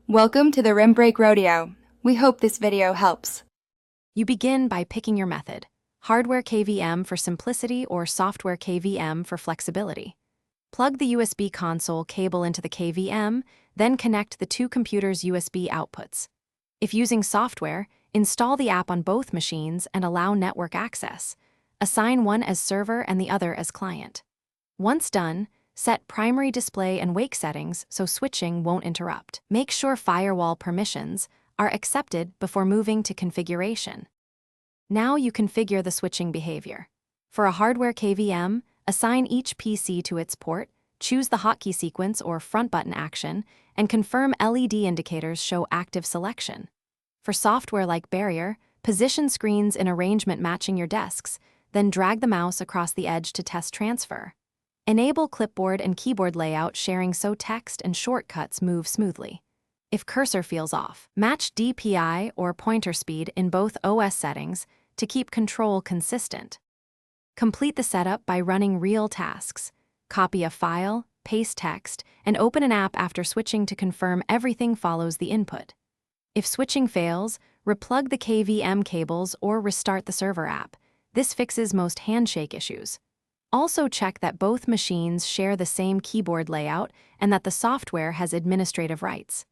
Welcome to the Rim Break Rodeo. We hope this video helps. You begin by picking your method: hardware KVM for simplicity or software KVM for flexibility. Plug the USB console cable into the KVM, then connect the two computers' USB outputs. If using software, install the app on both machines and allow network access. Assign one as server and the other as client. Once done, set primary display and wake settings so switching won't interrupt. Make sure firewall permissions are accepted before moving to configuration. Now you configure the switching behavior. For a hardware KVM, assign each PC to its port, choose the hotkey sequence or front button action, and confirm LED indicators show active selection. For software like Barrier, position screens in arrangement matching your desks, then drag the mouse across the edge to test transfer. Enable clipboard and keyboard layout sharing so text and shortcuts move smoothly. If cursor feels off, match DPI or pointer speed in both OS settings to keep control consistent. Complete the setup by running real tasks. Copy a file, paste text, and open an app after switching to confirm everything follows the input. If switching fails, replug the KVM cables or restart the server app. This fixes most handshake issues. Also check that both machines share the same keyboard layout and that the software has administrative rights.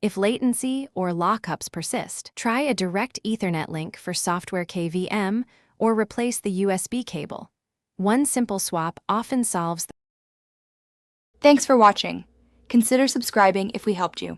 If latency or lockups persist, try a direct Ethernet link for software KVM or replace the USB cable. One simple swap often solves the. Thanks for watching. Consider subscribing if we helped you.